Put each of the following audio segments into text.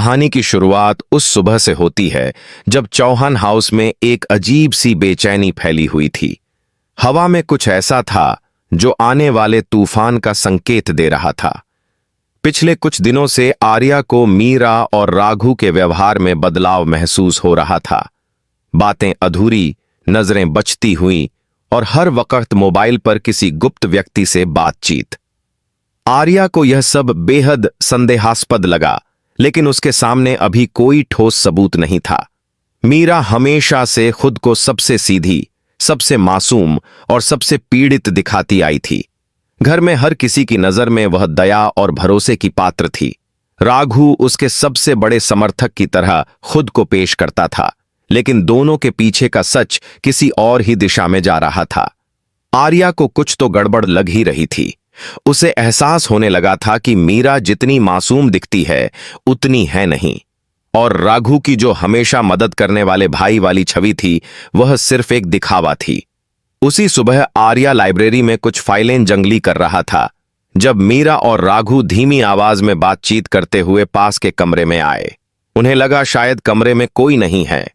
कहानी की शुरुआत उस सुबह से होती है जब चौहान हाउस में एक अजीब सी बेचैनी फैली हुई थी। हवा में कुछ ऐसा था जो आने वाले तूफान का संकेत दे रहा था। पिछले कुछ दिनों से आर्या को मीरा और राघु के व्यवहार में बदलाव महसूस हो रहा था। बातें अधूरी, नजरें बचती हुई और हर वक्त मोबाइल पर किसी गुप्त व्यक्ति से बातचीत। आर्या को यह सब बेहद संदेहास्पद लगा, लेकिन उसके सामने अभी कोई ठोस सबूत नहीं था। मीरा हमेशा से खुद को सबसे सीधी, सबसे मासूम और सबसे पीड़ित दिखाती आई थी। घर में हर किसी की नजर में वह दया और भरोसे की पात्र थी। राघु उसके सबसे बड़े समर्थक की तरह खुद को पेश करता था, लेकिन दोनों के पीछे का सच किसी और ही दिशा में जा रहा था। आर्या को कुछ तो गड़बड़ लग ही रही थी। उसे एहसास होने लगा था कि मीरा जितनी मासूम दिखती है उतनी है नहीं, और राघु की जो हमेशा मदद करने वाले भाई वाली छवि थी वह सिर्फ एक दिखावा थी। उसी सुबह आर्या लाइब्रेरी में कुछ फाइलें जंगली कर रहा था जब मीरा और राघु धीमी आवाज में बातचीत करते हुए पास के कमरे में आए। उन्हें लगा शायद कमरे में कोई नहीं है।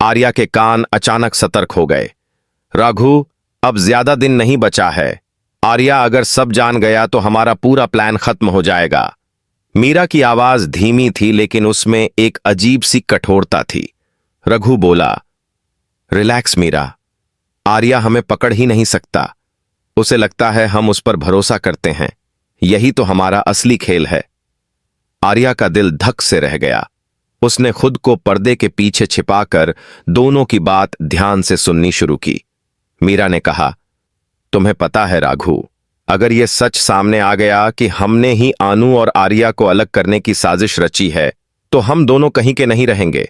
आर्या के कान अचानक सतर्क हो गए। राघु, अब ज्यादा दिन नहीं बचा है। आर्या, अगर सब जान गया तो हमारा पूरा प्लान खत्म हो जाएगा। मीरा की आवाज धीमी थी, लेकिन उसमें एक अजीब सी कठोरता थी। रघु बोला, रिलैक्स मीरा, आर्या हमें पकड़ ही नहीं सकता। उसे लगता है हम उस पर भरोसा करते हैं। यही तो हमारा असली खेल है। आर्या का दिल धक से रह गया। उसने खुद को पर्दे के पीछे छिपाकर दोनों की बात ध्यान से सुननी शुरू की। मीरा ने कहा, तुम्हें पता है राघु, अगर यह सच सामने आ गया कि हमने ही आनू और आर्या को अलग करने की साजिश रची है, तो हम दोनों कहीं के नहीं रहेंगे।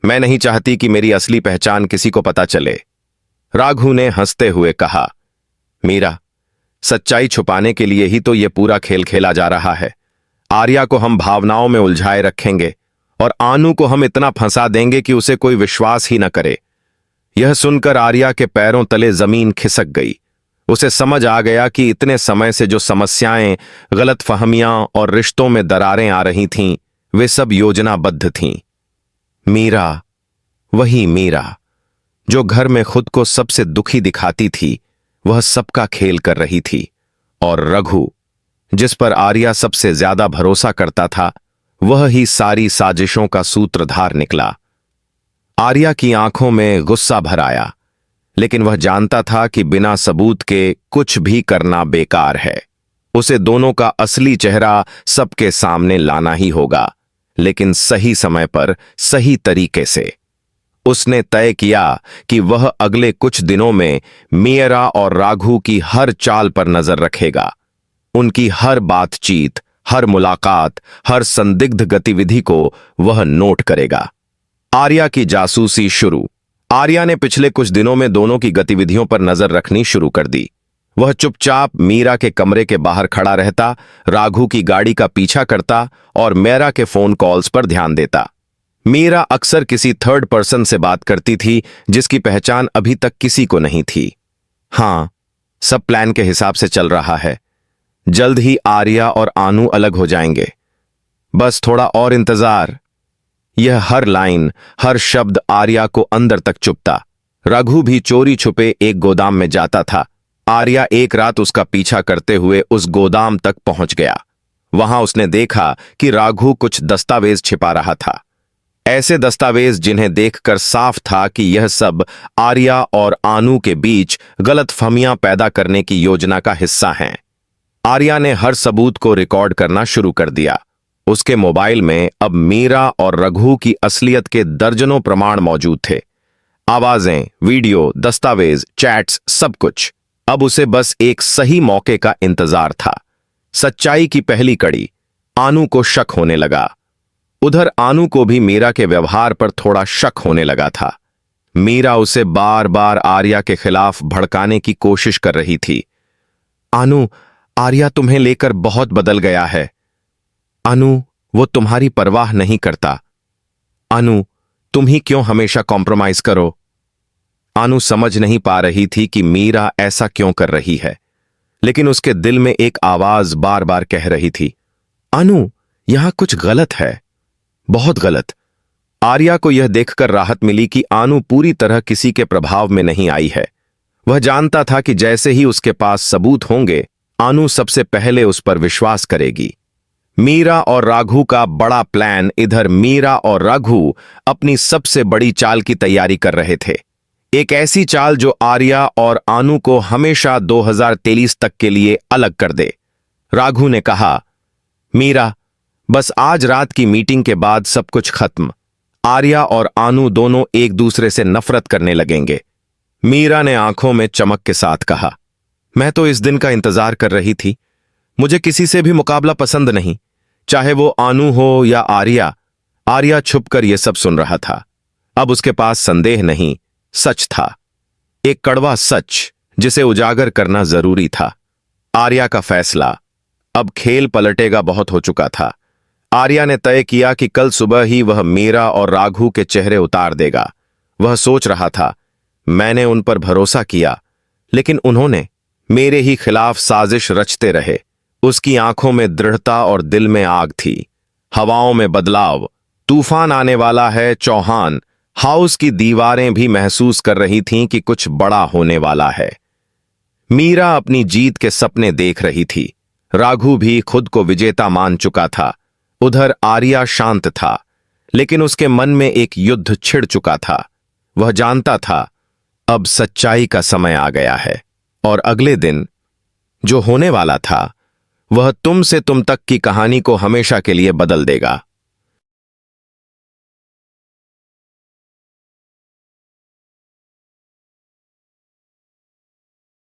मैं नहीं चाहती कि मेरी असली पहचान किसी को पता चले। राघु ने हंसते हुए कहा, मीरा, सच्चाई छुपाने के लिए ही तो यह पूरा खेल खेला जा रहा है। आर्या को हम भावनाओं में उलझाए रखेंगे और आनू को हम इतना फंसा देंगे कि उसे कोई विश्वास ही न करे। यह सुनकर आर्या के पैरों तले जमीन खिसक गई। उसे समझ आ गया कि इतने समय से जो समस्याएं, गलतफहमियां और रिश्तों में दरारें आ रही थीं, वे सब योजनाबद्ध थीं। मीरा, वही मीरा जो घर में खुद को सबसे दुखी दिखाती थी, वह सबका खेल कर रही थी। और रघु, जिस पर आर्या सबसे ज्यादा भरोसा करता था, वह ही सारी साजिशों का सूत्रधार निकला। आर्या की आंखों में गुस्सा भर आया, लेकिन वह जानता था कि बिना सबूत के कुछ भी करना बेकार है। उसे दोनों का असली चेहरा सबके सामने लाना ही होगा, लेकिन सही समय पर, सही तरीके से। उसने तय किया कि वह अगले कुछ दिनों में मीरा और राघु की हर चाल पर नजर रखेगा। उनकी हर बातचीत, हर मुलाकात, हर संदिग्ध गतिविधि को वह नोट करेगा। आर्या की जासूसी शुरू। आर्या ने पिछले कुछ दिनों में दोनों की गतिविधियों पर नजर रखनी शुरू कर दी। वह चुपचाप मीरा के कमरे के बाहर खड़ा रहता, राघु की गाड़ी का पीछा करता और मीरा के फोन कॉल्स पर ध्यान देता। मीरा अक्सर किसी थर्ड पर्सन से बात करती थी जिसकी पहचान अभी तक किसी को नहीं थी। हाँ, सब प्लान के हिसाब से चल रहा है। जल्द ही आर्या और आनू अलग हो जाएंगे। बस थोड़ा और इंतजार। यह हर लाइन, हर शब्द आर्या को अंदर तक चुभता। रघु भी चोरी छुपे एक गोदाम में जाता था। आर्या एक रात उसका पीछा करते हुए उस गोदाम तक पहुंच गया। वहां उसने देखा कि राघु कुछ दस्तावेज छिपा रहा था, ऐसे दस्तावेज जिन्हें देखकर साफ था कि यह सब आर्या और आनू के बीच गलतफहमियां पैदा करने की योजना का हिस्सा हैं। आर्या ने हर सबूत को रिकॉर्ड करना शुरू कर दिया। उसके मोबाइल में अब मीरा और रघु की असलियत के दर्जनों प्रमाण मौजूद थे। आवाजें, वीडियो, दस्तावेज, चैट्स, सब कुछ। अब उसे बस एक सही मौके का इंतजार था। सच्चाई की पहली कड़ी। आनू को शक होने लगा। उधर आनू को भी मीरा के व्यवहार पर थोड़ा शक होने लगा था। मीरा उसे बार बार आर्या के खिलाफ भड़काने की कोशिश कर रही थी। आनू, आर्या तुम्हें लेकर बहुत बदल गया है। अनु, वो तुम्हारी परवाह नहीं करता। अनु, तुम ही क्यों हमेशा कॉम्प्रोमाइज करो। अनु समझ नहीं पा रही थी कि मीरा ऐसा क्यों कर रही है, लेकिन उसके दिल में एक आवाज बार बार कह रही थी, अनु, यहां कुछ गलत है। बहुत गलत। आर्या को यह देखकर राहत मिली कि आनू पूरी तरह किसी के प्रभाव में नहीं आई है। वह जानता था कि जैसे ही उसके पास सबूत होंगे, आनू सबसे पहले उस पर विश्वास करेगी। मीरा और राघु का बड़ा प्लान। इधर मीरा और राघु अपनी सबसे बड़ी चाल की तैयारी कर रहे थे। एक ऐसी चाल जो आर्या और आनू को हमेशा 2023 तक के लिए अलग कर दे। राघु ने कहा, मीरा, बस आज रात की मीटिंग के बाद सब कुछ खत्म। आर्या और आनू दोनों एक दूसरे से नफरत करने लगेंगे। मीरा ने आंखों में चमक के साथ कहा, मैं तो इस दिन का इंतजार कर रही थी। मुझे किसी से भी मुकाबला पसंद नहीं, चाहे वो आनू हो या आर्या। आर्या छुपकर यह सब सुन रहा था। अब उसके पास संदेह नहीं, सच था। एक कड़वा सच जिसे उजागर करना जरूरी था। आर्या का फैसला। अब खेल पलटेगा बहुत हो चुका था। आर्या ने तय किया कि कल सुबह ही वह मीरा और राघु के चेहरे उतार देगा। वह सोच रहा था, मैंने उन पर भरोसा किया, लेकिन उन्होंने मेरे ही खिलाफ साजिश रचते रहे। उसकी आंखों में दृढ़ता और दिल में आग थी। हवाओं में बदलाव, तूफान आने वाला है। चौहान हाउस की दीवारें भी महसूस कर रही थीं कि कुछ बड़ा होने वाला है। मीरा अपनी जीत के सपने देख रही थी। राघु भी खुद को विजेता मान चुका था। उधर आर्या शांत था, लेकिन उसके मन में एक युद्ध छिड़ चुका था। वह जानता था, अब सच्चाई का समय आ गया है। और अगले दिन जो होने वाला था, वह तुम से तुम तक की कहानी को हमेशा के लिए बदल देगा।